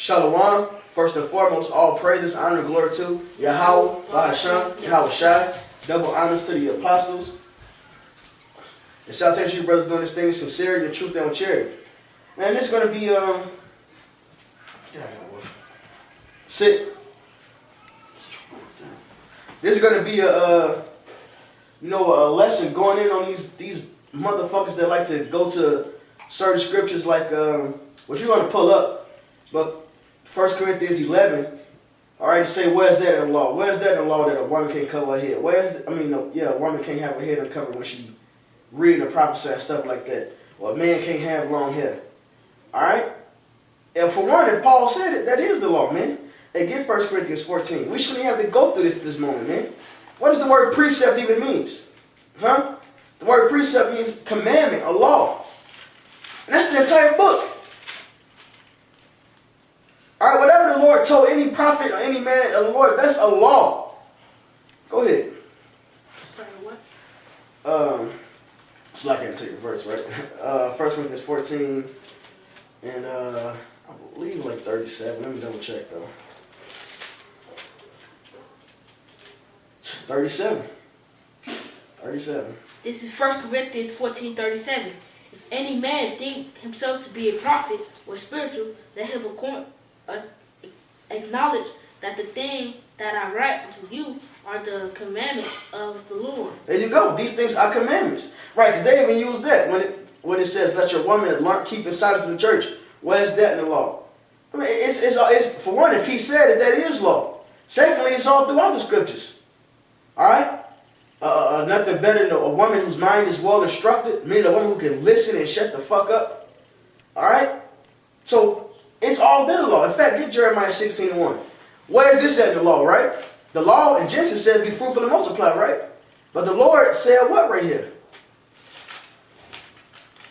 Shalom. First and foremost, all praises, honor, and glory to Yahweh, Bahasham, Yahweh Shai. Double honors to the apostles. And salutations to you brothers doing this thing in sincerity, in truth, and with charity. Man, this is going to be, sit. This is going to be a lesson going in on these motherfuckers that like to go to certain scriptures like, what you're going to pull up, but 1 Corinthians 11, all right, say, where's that in the law? Where's that in the law that a woman can't cover her head? A woman can't have her head uncovered when she reading the prophecy and stuff like that. Or a man can't have long hair. All right? And for one, if Paul said it, that is the law, man. Hey, get 1 Corinthians 14. We shouldn't have to go through this moment, man. What does the word precept even means? Huh? The word precept means commandment, a law. And that's the entire book. All right, whatever the Lord told any prophet or any man of the Lord, that's a law. Go ahead. Starting what? It's like I can take the verse, right? 1 Corinthians 14 and I believe like 37. Let me double check though. 37. This is 1 Corinthians 14:37. If any man think himself to be a prophet or spiritual, let him acknowledge that the thing that I write unto you are the commandments of the Lord. There you go. These things are commandments. Right, because they even use that when it says, let your woman keep in silence in the church. Where's that in the law? I mean, it's for one, if he said it, that is law. Secondly, it's all throughout the scriptures. All right? Nothing better than a woman whose mind is well instructed, meaning a woman who can listen and shut the fuck up. All right? So, it's all in the law. In fact, get Jeremiah 16:1. Where is this at in the law, right? The law in Genesis says be fruitful and multiply, right? But the Lord said what right here?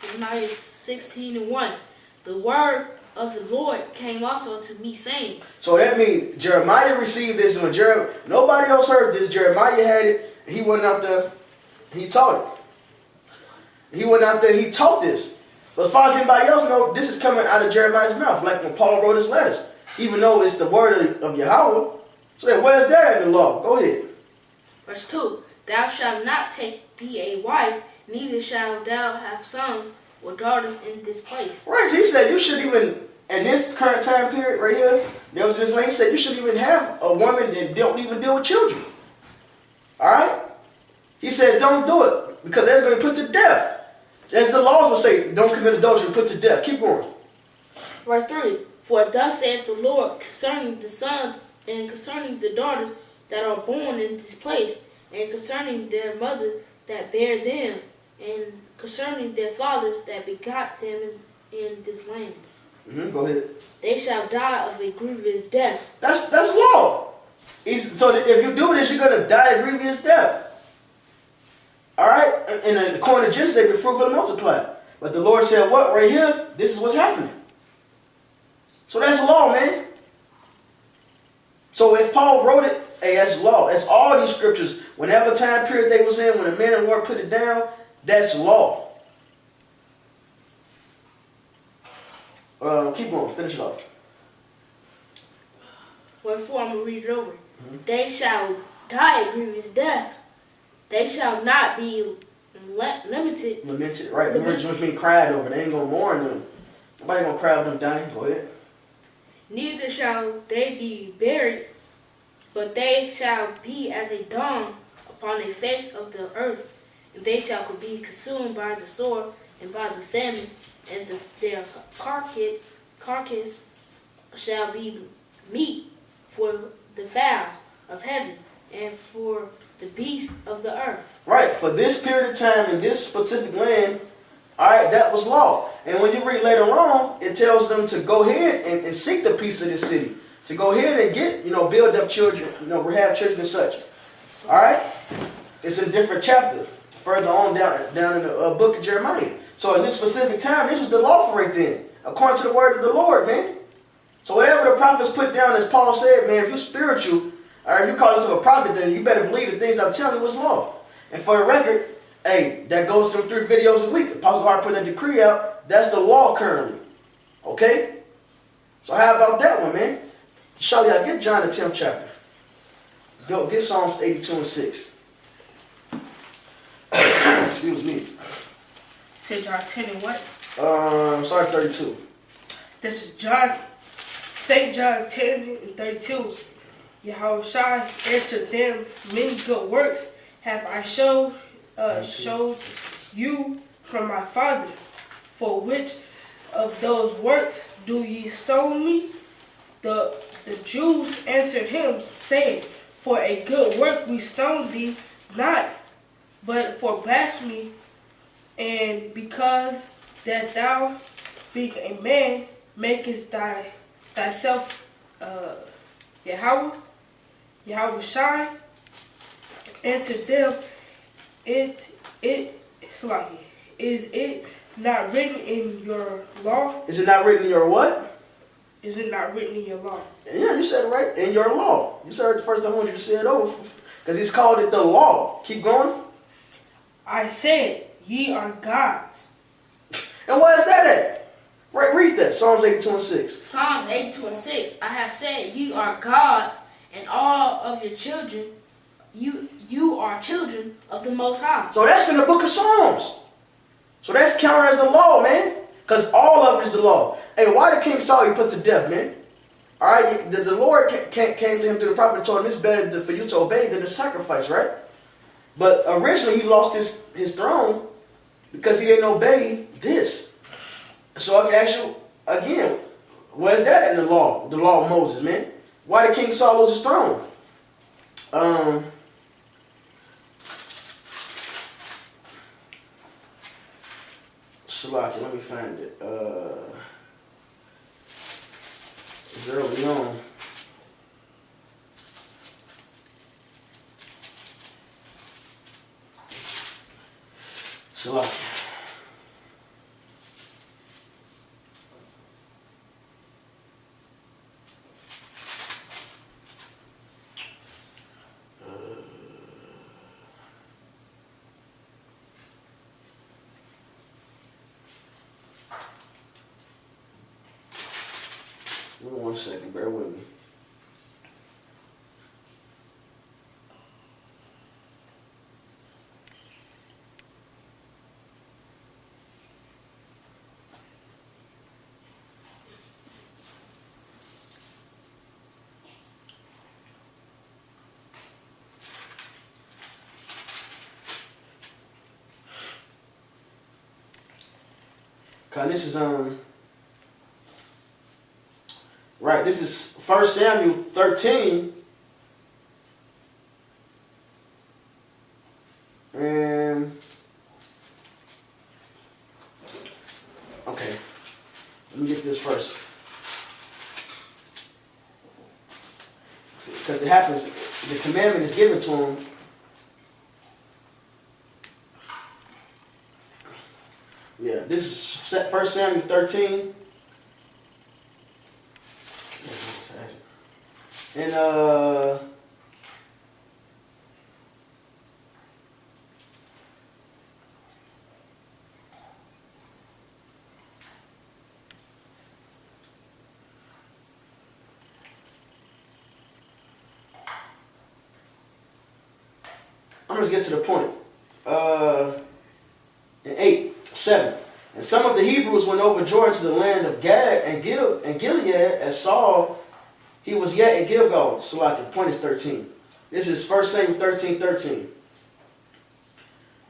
Jeremiah 16:1. The word of the Lord came also to me, saying. So that means Jeremiah received this, and when nobody else heard this, Jeremiah had it, and he went out there, he taught it. He went out there, he taught this. But as far as anybody else knows, this is coming out of Jeremiah's mouth, like when Paul wrote his letters. Even though it's the word of Yahweh. So then where's that in the law? Go ahead. Verse 2. Thou shalt not take thee a wife, neither shalt thou have sons or daughters in this place. Right, so he said you shouldn't even, in this current time period right here, there was this lady said you shouldn't even have a woman that don't even deal with children. Alright? He said don't do it, because that's going to put to death. As the laws will say, don't commit adultery, put to death. Keep going. Verse 3. For thus saith the Lord concerning the sons and concerning the daughters that are born in this place, and concerning their mothers that bear them, and concerning their fathers that begot them in this land. Go ahead. They shall die of a grievous death. That's law. So if you do this, you're going to die a grievous death. Alright? And according to Genesis, they be fruitful and multiply. But the Lord said what right here? This is what's happening. So that's law, man. So if Paul wrote it, hey, that's law. That's all these scriptures. Whenever time period they was in, when the men of the Lord put it down, that's law. Keep going. Finish it off. Wherefore, I'm going to read it over. They shall die a grievous death. They shall not be lamented. Lamented, right. The words just mean cried over. They ain't going to mourn them. Nobody going to cry over them dying. Go ahead. Neither shall they be buried, but they shall be as a dung upon the face of the earth, and they shall be consumed by the sword and by the famine, and their carcass shall be meat for the fowls of heaven and for the beasts of the earth. Right, for this period of time in this specific land, all right, that was law. And when you read later on, it tells them to go ahead and seek the peace of this city. To go ahead and get, build up children, have children and such. All right? It's in a different chapter. Further on down in the book of Jeremiah. So in this specific time, this was the law for right then. According to the word of the Lord, man. So whatever the prophets put down, as Paul said, man, if you're spiritual, or if you call yourself a prophet, then you better believe the things I'm telling you was law. And for the record, hey, that goes through 3 videos a week. Apostle Hart put that decree out. That's the law currently. Okay? So how about that one, man? Charlie, I get John the 10th chapter. Go get Psalms 82 and 6. Excuse me. Say John 10 and what? Sorry, 32. This is John, St. John 10 and 32. Yahushua answered them, many good works have I showed you from my Father. For which of those works do ye stone me? The Jews answered him, saying, For a good work we stone thee not, but for blasphemy, and because that thou, being a man, makest thyself Yahushua answered them, is it not written in your law? Is it not written in your what? Is it not written in your law? Yeah, you said it right. In your law. You said it the first time I wanted you to say it over. Because he's called it the law. Keep going. I said, ye are gods. And where is that at? Right, read that. Psalms 82 and 6. Psalms 82 and 6. I have said, ye are gods, and all of your children, you are children of the Most High. So that's in the book of Psalms. So that's counted as the law, man. Because all of it is the law. Hey, why did King Saul he put to death, man? All right, the Lord came to him through the prophet and told him it's better for you to obey than to sacrifice, right? But originally he lost his throne because he didn't obey this. So I can ask you again, where's that in the law of Moses, man? Why did King Saul lose his throne? Salaki, let me find it. It's early on. Salaki. Give me 1 second, bear with me. This is right, this is 1 Samuel 13. And okay, let me get this first. Because it happens, the commandment is given to him. Yeah, this is 1 Samuel 13. And I'm going to get to the point. In 8:7. And some of the Hebrews went over Jordan to the land of Gad and Gilead, as Saul, he was yet in Gilgal. So like the point is 13. This is 1 Samuel 13:13.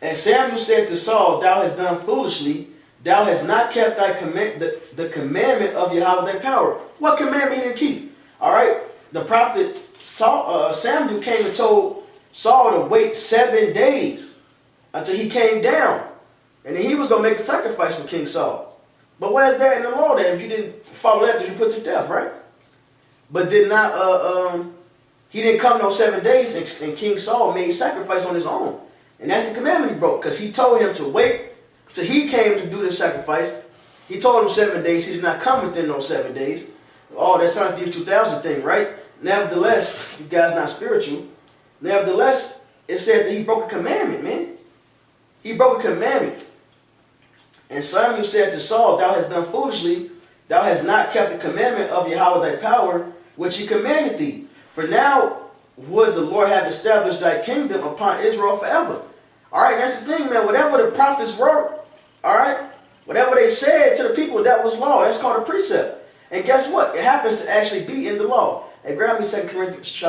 And Samuel said to Saul, Thou hast done foolishly. Thou hast not kept thy the commandment of Yahweh thy power. What commandment he didn't keep? All right. The prophet Samuel came and told Saul to wait 7 days until he came down. And then he was going to make a sacrifice for King Saul. But where's that in the law that if you didn't follow that, then you put to death, right? But did not, he didn't come no 7 days, and King Saul made sacrifice on his own. And that's the commandment he broke, because he told him to wait till he came to do the sacrifice. He told him 7 days. He did not come within those 7 days. Oh, that's not the 2000 thing, right? Nevertheless, you guys not spiritual. Nevertheless, it said that he broke a commandment, man. He broke a commandment. And Samuel said to Saul, Thou hast done foolishly. thou hast not kept the commandment of Yahweh thy power, which he commanded thee. For now would the Lord have established thy kingdom upon Israel forever. All right, that's the thing, man. Whatever the prophets wrote, all right, whatever they said to the people, that was law. That's called a precept. And guess what? It happens to actually be in the law. Hey, grab me 2 Corinthians,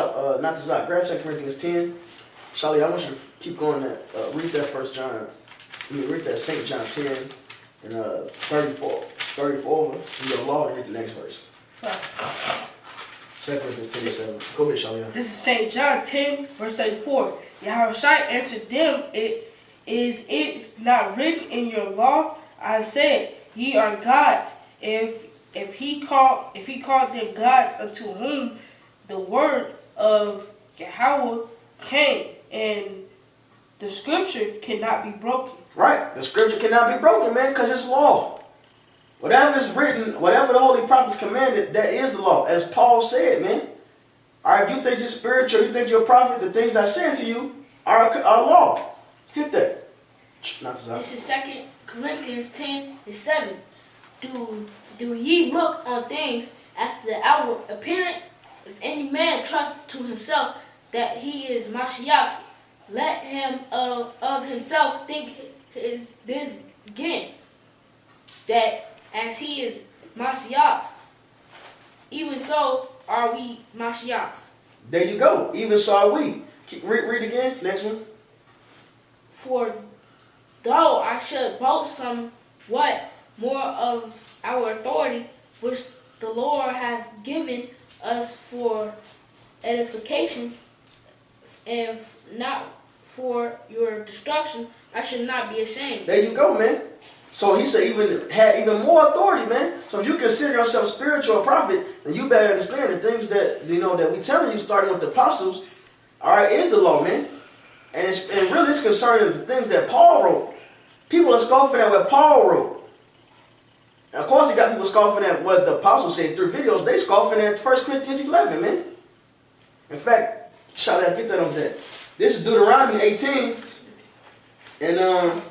not to Zach, grab 2 Corinthians 10. Charlie, I want you to keep going that. Read that read that St. John 10 and 34 in your law and read the next verse. 2 Corinthians 10 and 7. Go ahead, Charlie. This is St. John 10, verse 34. Yahushua answered them, is it not written in your law? I said, ye are gods. If he called them gods, unto whom the word of Yahweh came, and the scripture cannot be broken. Right, the scripture cannot be broken, man, because it's law. Whatever is written, whatever the holy prophets commanded, that is the law. As Paul said, man. All right, if you think you're spiritual, you think you're a prophet, the things I say to you are law. Hit that. Not to This is 2 Corinthians 10 and 7. Do ye look on things after the outward appearance? If any man trust to himself that he is Mashiach, let him of himself think this again, that as he is Mashiach, even so are we Mashiachs. There you go. Even so are we. Read again. Next one. For though I should boast somewhat more of our authority, which the Lord hath given us for edification, and not for your destruction, I should not be ashamed. There you go, man. So he said even more authority, man. So if you consider yourself spiritual or prophet, then you better understand the things that that we telling you, starting with the apostles, all right, is the law, man. And really it's concerning the things that Paul wrote. People are scoffing at what Paul wrote. And of course, you got people scoffing at what the apostles said through videos. They scoffing at 1 Corinthians 11, man. In fact, shout out, get that on that. This is Deuteronomy 18. And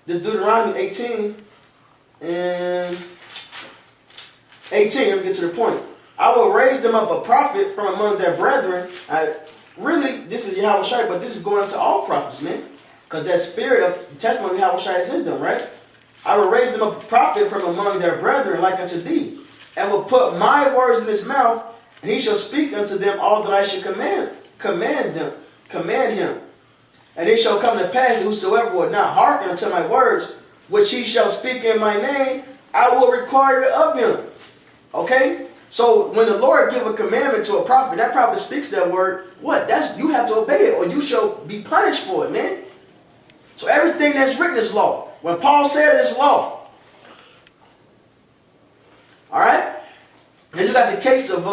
this Deuteronomy 18 and 18, let me get to the point. I will raise them up a prophet from among their brethren. Really, this is Yahweh Shai, but this is going to all prophets, man. Because that spirit of the testimony of Yahweh Shai is in them, right? I will raise them up a prophet from among their brethren like unto thee, and will put my words in his mouth, and he shall speak unto them all that I shall command him. And it shall come to pass that whosoever will not hearken unto my words, which he shall speak in my name, I will require it of him. Okay? So when the Lord give a commandment to a prophet, that prophet speaks that word, what? You have to obey it, or you shall be punished for it, man. So everything that's written is law. When Paul said it, it's law. Alright? And you got the case of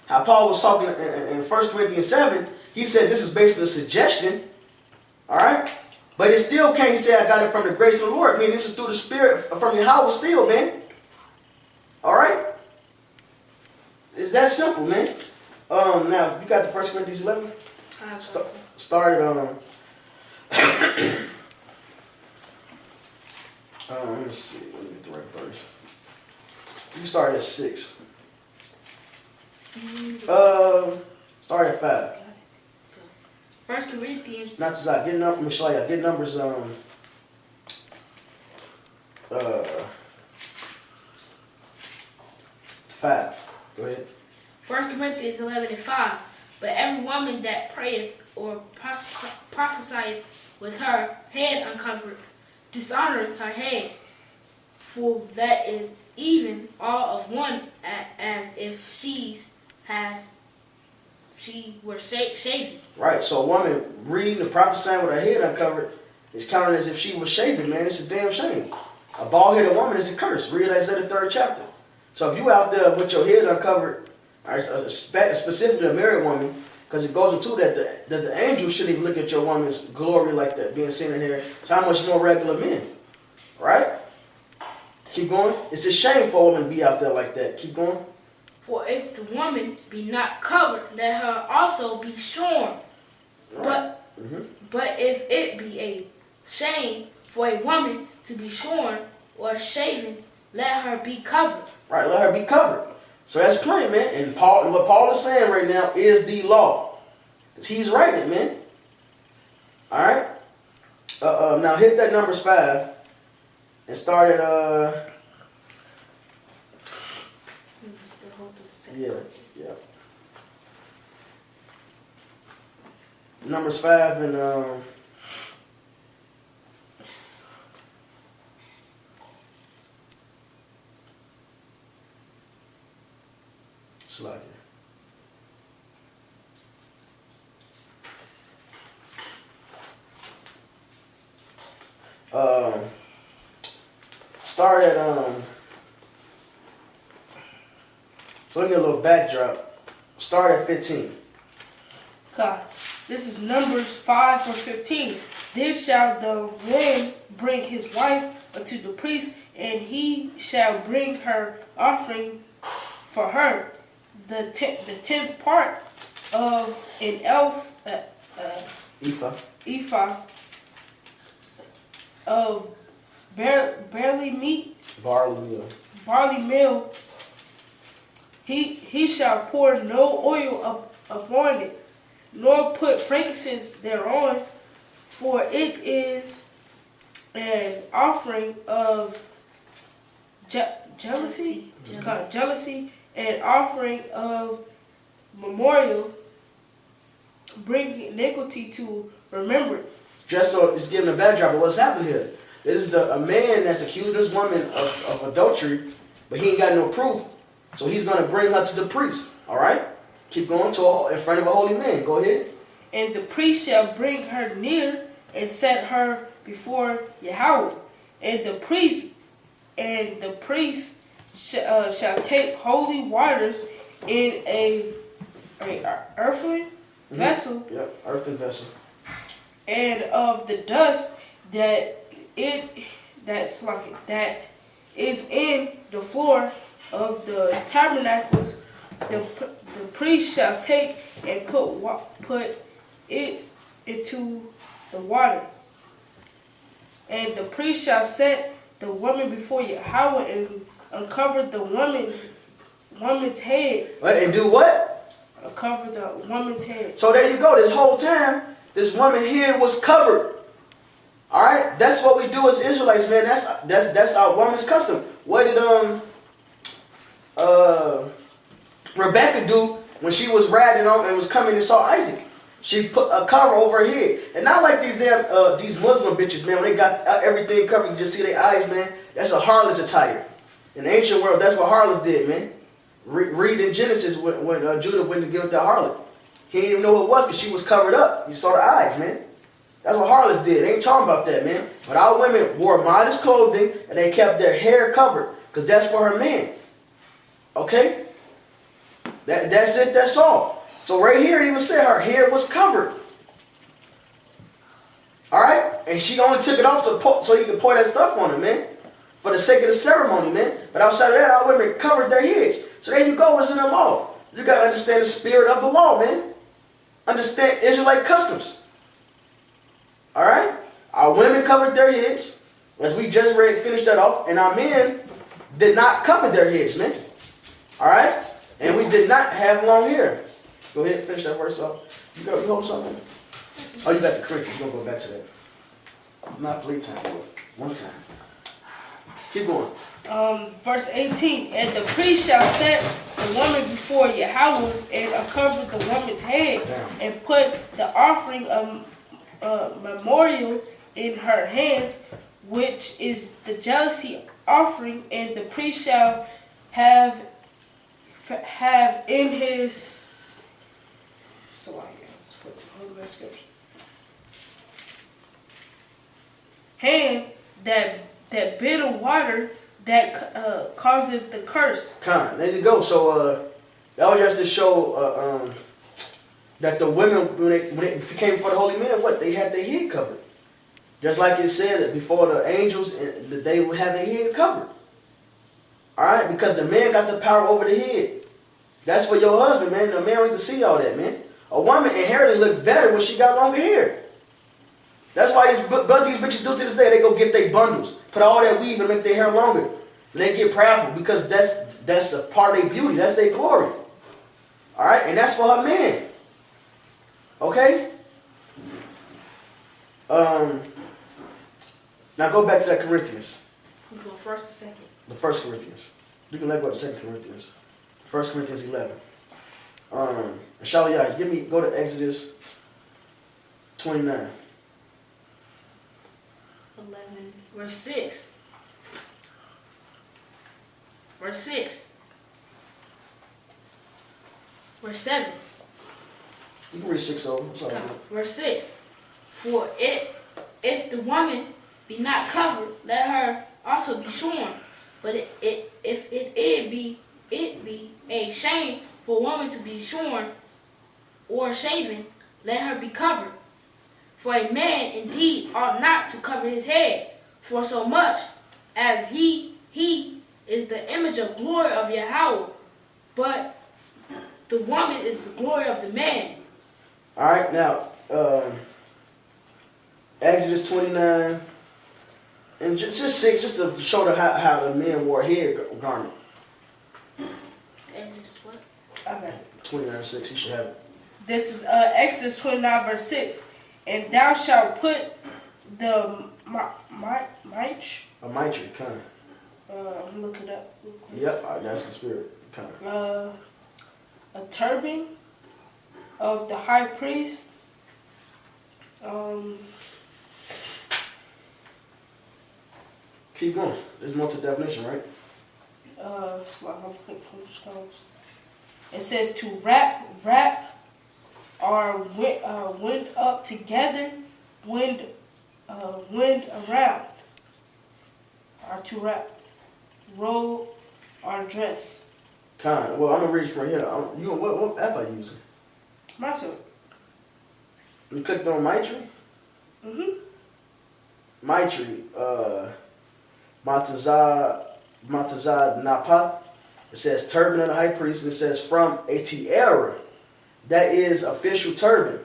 how Paul was talking in 1 Corinthians 7. He said this is basically a suggestion. Alright? But it still can't say I got it from the grace of the Lord. I mean, this is through the Spirit from Yahweh still, man. Alright? It's that simple, man. Now, you got the 1 Corinthians 11? Started let me see. Let me get the right verse. You start at 6. Start at 5. 1 Corinthians. Not to stop. Get numbers. 5. Go ahead. 1 Corinthians 11 and 5. But every woman that prayeth or prophesieth with her head uncovered dishonoreth her head, for that is even all of one, as if she were shaven. Right, so a woman reading and prophesying with her head uncovered is counted as if she was shaven, man. It's a damn shame. A bald-headed woman is a curse. Read Isaiah the 3rd chapter. So if you out there with your head uncovered, specifically a married woman, because it goes into that the angels shouldn't even look at your woman's glory like that, being seen in here. So how much more regular men? Right? Keep going. It's a shame for a woman to be out there like that. Keep going. For if the woman be not covered, let her also be shorn. Right. But if it be a shame for a woman to be shorn or shaven, let her be covered. Right, let her be covered. So that's plain, man. And what Paul is saying right now is the law. Because he's writing it, man. All right? Now hit that Numbers 5 and start at, yeah. Numbers 5 and, slide here. Start at, so give me a little backdrop. Start at 15. God. This is Numbers 5 or 15. Then shall the man bring his wife unto the priest, and he shall bring her offering for her, the tenth part of an ephah of barley meal. He shall pour no oil upon it, nor put frankincense thereon, for it is an offering of jealousy, an offering of memorial, bringing iniquity to remembrance. Just so it's giving a backdrop of what's happening here. This is a man that's accused this woman of adultery, but he ain't got no proof. So he's going to bring her to the priest. All right? Keep going in front of a holy man. Go ahead. And the priest shall bring her near and set her before Yahweh. And the priest shall take holy waters in a earthen vessel. Yep, earthen vessel. And of the dust that is in the floor of the tabernacles, the priest shall take and put it into the water. And the priest shall set the woman before Yahweh and uncover the woman's head. And do what? Uncover the woman's head. So there you go. This whole time, this woman's head was covered. All right, that's what we do as Israelites, man. That's our woman's custom. What did Rebecca do when she was riding on and was coming and saw Isaac? She put a cover over her head, and not like these damn these Muslim bitches, man. When they got everything covered, you just see their eyes, man. That's a harlot's attire. In the ancient world, that's what harlots did, man. Read in Genesis when Judah went to give it to harlot. He didn't even know who it was because she was covered up. You saw the eyes, man. That's what harlots did. They ain't talking about that, man. But our women wore modest clothing and they kept their hair covered because that's for her man. Okay? That's it. That's all. So right here, it even said her hair was covered. All right? And she only took it off so you could pour that stuff on her, man. For the sake of the ceremony, man. But outside of that, our women covered their heads. So there you go. It's in the law. You got to understand the spirit of the law, man. Understand Israelite customs. All right? Our women covered their heads. As we just finished that off. And our men did not cover their heads, man. All right? And we did not have long hair. Go ahead and finish that verse off. You hold something? Oh, you got the cricket. You're going to go back to that. Not playtime, boy. One time. Keep going. Verse 18. And the priest shall set the woman before Yahweh and uncover the woman's head and put the offering of memorial in her hands, which is the jealousy offering, and the priest shall have in his hand that bit of water that causeth the curse. There you go. So that was just to show that the women, when they came before the holy man, they had their head covered. Just like it said that before the angels, they would have their head covered. All right, because the man got the power over the head. That's for your husband, man. The man don't need to see all that, man. A woman inherently looked better when she got longer hair. That's why these bitches do to this day. They go get their bundles, put all that weave and make their hair longer. They get prideful because that's a part of their beauty. That's their glory. All right, and that's for her man. Okay. Now go back to that Corinthians. We go first to second. The First Corinthians. You can let go to 2 Corinthians. 1 Corinthians 11. Shaliyah, go to Exodus 29. 11, verse 6. Verse 6. Verse 7. You can read 6 over. Come. Verse 6. For if the woman be not covered, let her also be shorn. But if it be a shame for a woman to be shorn or shaven, let her be covered. For a man indeed ought not to cover his head, for so much as he is the image of glory of Yahweh, but the woman is the glory of the man. All right, now Exodus 29 and just 6, just to show how the men wore hair garment. Exodus what? Okay. 29:6. You should have it. This is Exodus 29, verse 6. And thou shalt put the A mitre, kind. look it up. Yep, that's the spirit, kind. A turban of the high priest. Keep going. There's more to the definition, right? I'm clicking from the stones. It says to wrap or wind up together, wind around, or to wrap, roll or dress. Kind. Well, I'm gonna read from here. What app are you using? My turn. You clicked on mitre. Mitre. Matazad Napa. It says turban of the high priest, and it says from a tiara. That is official turban.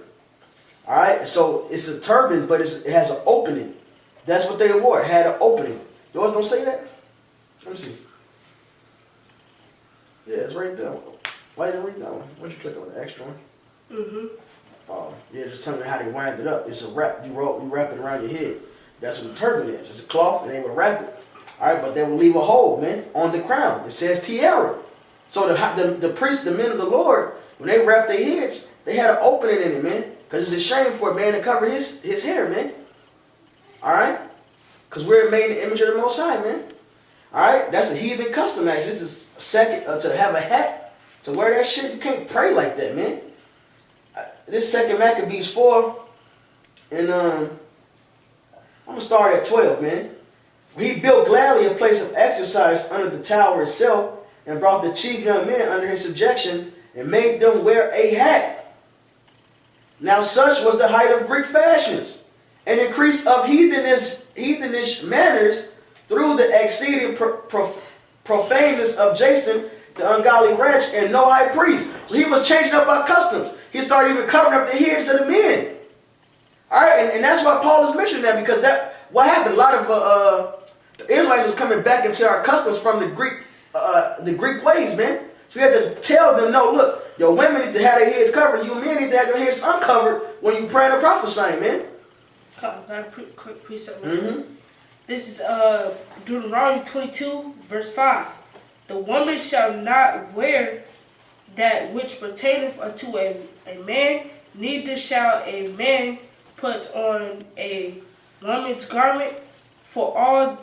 All right, so it's a turban, but it has an opening. That's what they wore. It had an opening. Yours don't say that? Let me see. Yeah, it's right there. Why didn't you read that one? Why'd you click on the extra one? Yeah, just tell me how they wind it up. It's a wrap. You wrap it around your head. That's what a turban is. It's a cloth, and they would wrap it. All right, but they would leave a hole, man, on the crown. It says tiara. So the priests, the men of the Lord, when they wrapped their heads, they had an opening in it, man. Because it's a shame for a man to cover his hair, man. All right? Because we're made in the image of the Most High, man. All right? That's a heathen custom, actually. This is a second, to have a hat, to wear that shit. You can't pray like that, man. This 2 Maccabees 4, and I'm going to start at 12, man. He built gladly a place of exercise under the tower itself, and brought the chief young men under his subjection, and made them wear a hat. Now such was the height of Greek fashions, an increase of heathenish manners through the exceeding profaneness of Jason, the ungodly wretch, and no high priest. So he was changing up our customs. He started even covering up the heads of the men. All right, and that's why Paul is mentioning that, because what happened? A lot of the Israelites was coming back into our customs from the Greek ways, man. So we had to tell them, no, look, your women need to have their heads covered. You men need to have your heads uncovered when you praying and prophesying, man. Got a quick precept. This is Deuteronomy 22, verse 5. The woman shall not wear that which pertaineth unto a man, neither shall a man put on a woman's garment, for all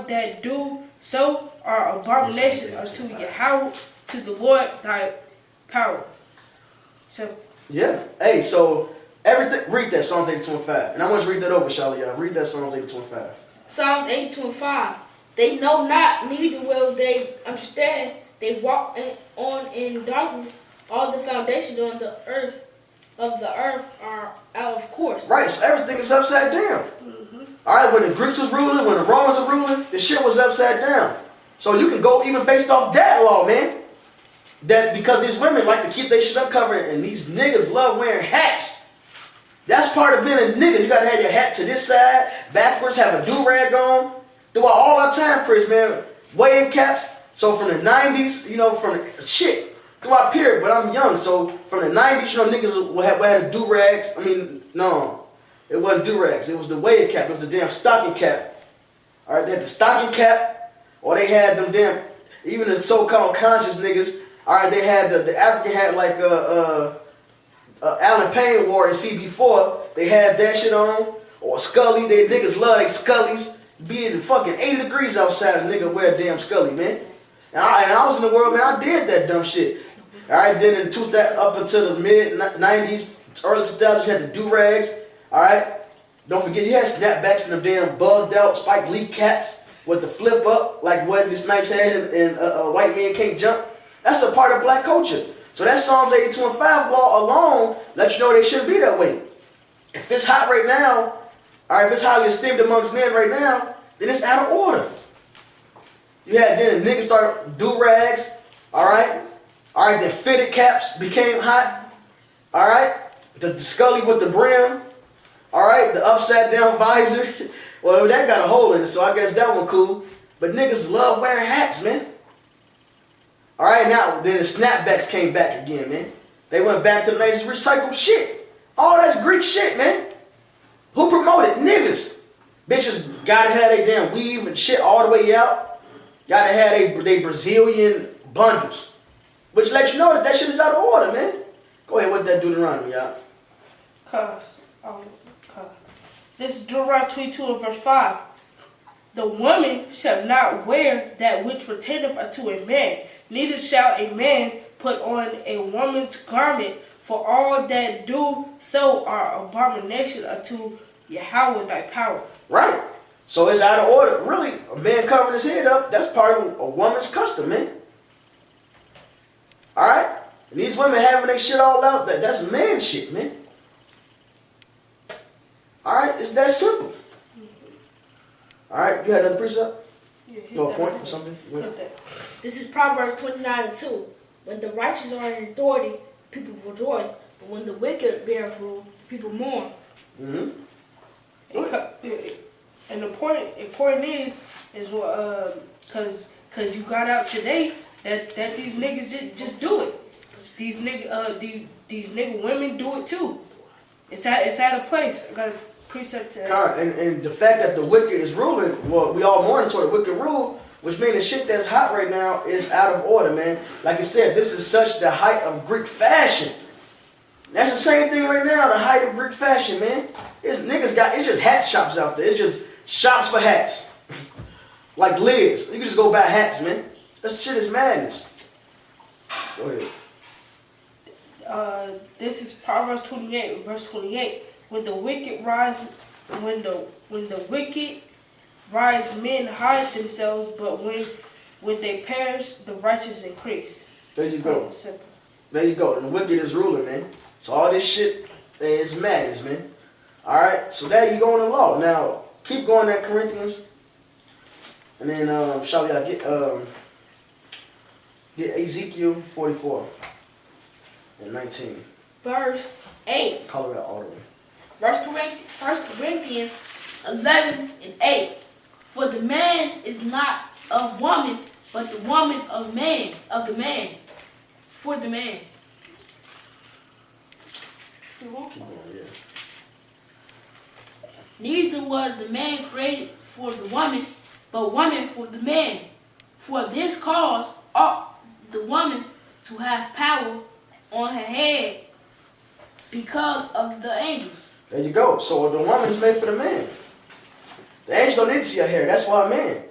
that do so are abomination unto Yahweh, to the Lord thy power. So yeah. Hey, so everything. Read that Psalms 82:5, and I want you to read that over, Shaliyah. Read that Psalms 82:5. Psalms 82:5. They know not, neither will they understand. They walk on in darkness. All the foundations on the earth are out of course. Right. So everything is upside down. All right. When the Greeks was ruling, when the Romans were ruling, the shit was upside down. So you can go even based off that law, man. That because these women like to keep their shit uncovered, and these niggas love wearing hats. That's part of being a nigga. You gotta have your hat to this side, backwards, have a do-rag on. Throughout all our time, Chris, man, wave caps. So from the 90s, you know, from the shit, throughout period, but I'm young, so from the 90s, you know, niggas had the do-rags. I mean, no, it wasn't do-rags. It was the wave cap. It was the damn stocking cap. All right, they had the stocking cap, or they had them damn, even the so-called conscious niggas, all right, they had the African had like Alan Payne wore in CB4. They had that shit on, or Scully. They niggas love like Scullies. Be it fucking 80 degrees outside, a nigga wear a damn Scully, man. And I was in the world, man. I did that dumb shit. All right, then in up until the mid 90s, early 2000s, you had the do-rags. All right, don't forget you had snapbacks and them damn bugged out Spike Lee caps with the flip up like Wesley Snipes had in White Man Can't Jump. That's a part of black culture. So that Psalms 82 and 5 law alone lets you know they shouldn't be that way. If it's hot right now, all right, if it's highly esteemed amongst men right now, then it's out of order. You had then the niggas start do-rags, all right? All right, then fitted caps became hot, all right? The Scully with the brim, all right? The upside down visor. Well, that got a hole in it, so I guess that one cool. But niggas love wearing hats, man. All right, now, then the snapbacks came back again, man. They went back to the latest recycled shit. All that's Greek shit, man. Who promoted? Niggas. Bitches gotta have their damn weave and shit all the way out. Gotta have they Brazilian bundles. Which let you know that shit is out of order, man. Go ahead, what that Deuteronomy, y'all? This is Deuteronomy 22 and verse 5. The woman shall not wear that which pertaineth unto a man, neither shall a man put on a woman's garment, for all that do so are abomination unto Yahweh thy power. Right. So it's out of order. Really, a man covering his head up, that's part of a woman's custom, man. All right? And these women having their shit all out, that's man shit, man. All right? It's that simple. All right? You had another precept? No point or something? This is Proverbs 29 and 2. When the righteous are in authority, people rejoice. But when the wicked bear rule, people mourn. Mm-hmm. And the point is because you got out today that these niggas just do it. These nigga women do it too. It's out of place. I got a precept to and the fact that the wicked is ruling, well, we all mourn sort of wicked rule, which means the shit that's hot right now is out of order, man. Like I said, this is such the height of Greek fashion. That's the same thing right now, the height of Greek fashion, man. It's just hat shops out there. It's just shops for hats. Like Liz. You can just go buy hats, man. That shit is madness. Go ahead. This is Proverbs 28, verse 28. When the wicked rise, when the wicked rise, men hide themselves, but when they perish, the righteous increase. There you go. There you go. The wicked is ruling, man. So all this shit is madness, man. All right. So there you go in the law. Now keep going at Corinthians, and then shall we get Ezekiel 44 and 19. Verse 8. Color out all the way. 1 Corinthians 11 and 8. For the man is not of woman, but the woman of man, of the man, for the man. Keep going, yeah. Neither was the man created for the woman, but woman for the man. For this cause ought the woman to have power on her head because of the angels. There you go. So the woman is made for the man. The angels don't need to see her hair. That's why a man.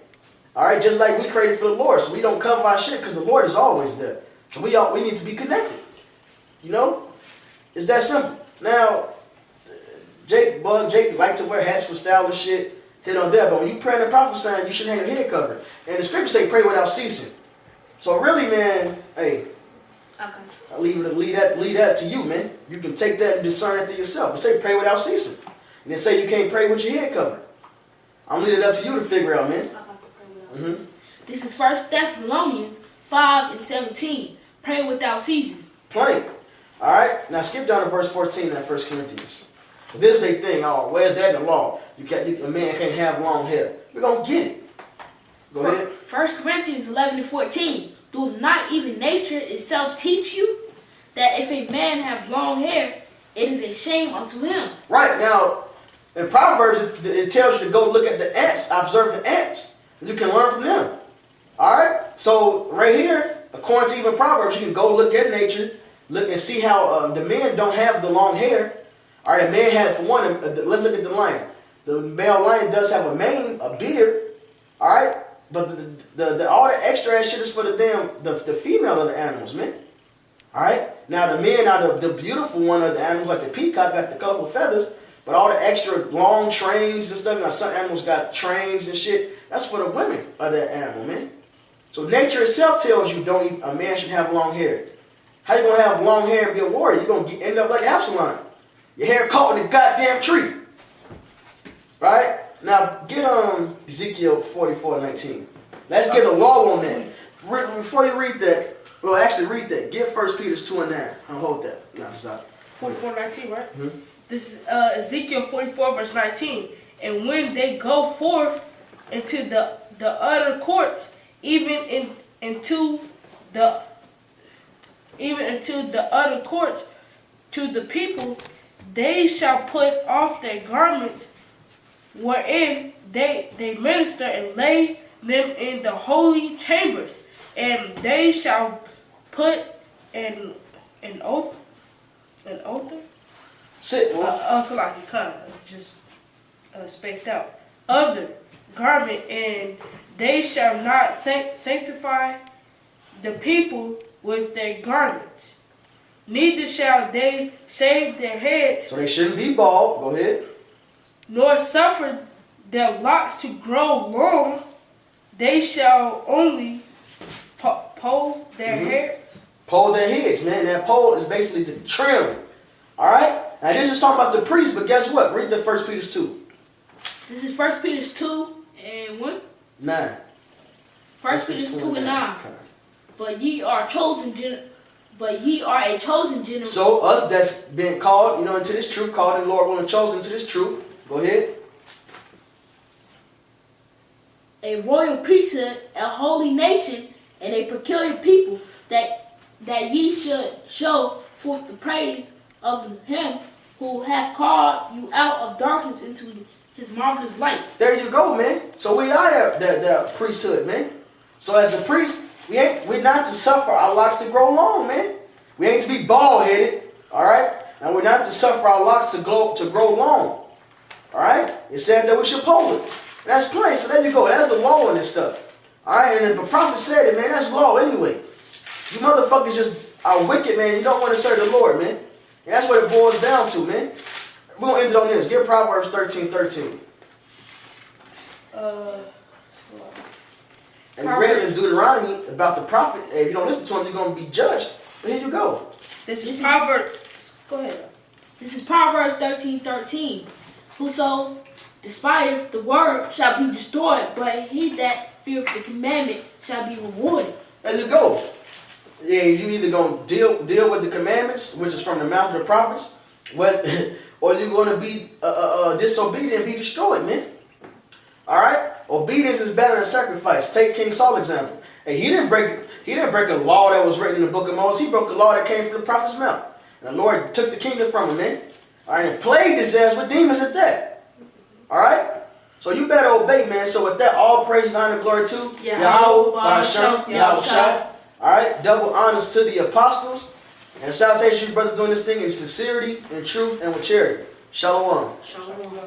All right, just like we created for the Lord, so we don't cover our shit because the Lord is always there. So we need to be connected. You know, it's that simple. Now, Jake like to wear hats for style and shit. Hit on there, but when you praying and prophesying, you should have your head covered. And the scriptures say pray without ceasing. So really, man, hey, Okay. I leave that to you, man. You can take that and discern it to yourself. But say pray without ceasing. And then say you can't pray with your head covered. I'm leaving it up to you to figure out, man. Mm-hmm. This is 1 Thessalonians 5 and 17. Pray without ceasing. Plain. All right. Now skip down to verse 14 in 1 Corinthians. This is their thing. Oh, where's that in the law? A man can't have long hair. We're gonna get it. Go ahead. 1 Corinthians 11:14. Do not even nature itself teach you that if a man have long hair, it is a shame unto him? Right, now, in Proverbs, it tells you to go look at the ants, observe the ants. You can learn from them. All right? So, right here, according to even Proverbs, you can go look at nature, look and see how the men don't have the long hair. All right, a man had, for one, let's look at the lion. The male lion does have a mane, a beard. All right? But all the extra ass shit is for the female of the animals, man. All right? Now, the men are the beautiful one of the animals, like the peacock, got the colorful feathers. But all the extra long trains and stuff, now some animals got trains and shit. That's for the women of that animal, man. So nature itself tells you a man should have long hair. How you gonna have long hair and be a warrior? You're gonna end up like Absalom. Your hair caught in the goddamn tree. Right? Now get Ezekiel 44:19. Let's get a law on that. Before you read that, well actually read that. Get 1 Peter 2:9. I'll hold that. No, stop. 44:19, right? Mm-hmm. This is Ezekiel 44:19. And when they go forth into the other courts, even into the other courts to the people, they shall put off their garments wherein they minister and lay them in the holy chambers, and they shall put an oath. Sit, So like it kind of just spaced out. Other garment, and they shall not sanctify the people with their garments. Neither shall they shave their heads. So they shouldn't be bald. Go ahead. Nor suffer their locks to grow long. They shall only poll their heads. Poll their heads, man. That poll is basically to trim. All right. Now this is talking about the priest, but guess what? Read the 1 Peter 2. This is 1 Peter 2 and 1. 9. 1 Peter 2 and 9. But ye are a chosen generation. So us that's been called, into this truth, called in the Lord, willing, chosen into this truth. Go ahead. A royal priesthood, a holy nation, and a peculiar people, that ye should show forth the praise of him who hath called you out of darkness into his marvelous light. There you go, man. So we are the priesthood, man. So as a priest, we're not to suffer our locks to grow long, man. We ain't to be bald-headed, all right? And we're not to suffer our locks to grow long, all right? It said that we should poll it. That's plain. So there you go. That's the law in this stuff, all right? And if a prophet said it, man, that's law anyway. You motherfuckers just are wicked, man. You don't want to serve the Lord, man. And that's what it boils down to, man. We're going to end it on this. Get Proverbs 13:13. And we read in Deuteronomy about the prophet. If you don't listen to him, you're going to be judged. But here you go. This is Proverbs. Go ahead. This is Proverbs 13:13. Whoso despiseth the word shall be destroyed, but he that feareth the commandment shall be rewarded. There you go. Yeah, you either going to deal with the commandments, which is from the mouth of the prophets, or you're going to be disobedient and be destroyed, man. All right? Obedience is better than sacrifice. Take King Saul example. Hey, he didn't break a law that was written in the book of Moses. He broke a law that came from the prophet's mouth. And the Lord took the kingdom from him, man. All right, and plagued his ass with demons at that. All right? So you better obey, man. So with that, all praises, honor, glory to Yahweh, Ba'ashem, Yahweh Shai. All right? Double honors to the apostles. And salutations, brothers, doing this thing in sincerity, in truth, and with charity. Shalom. Shalom.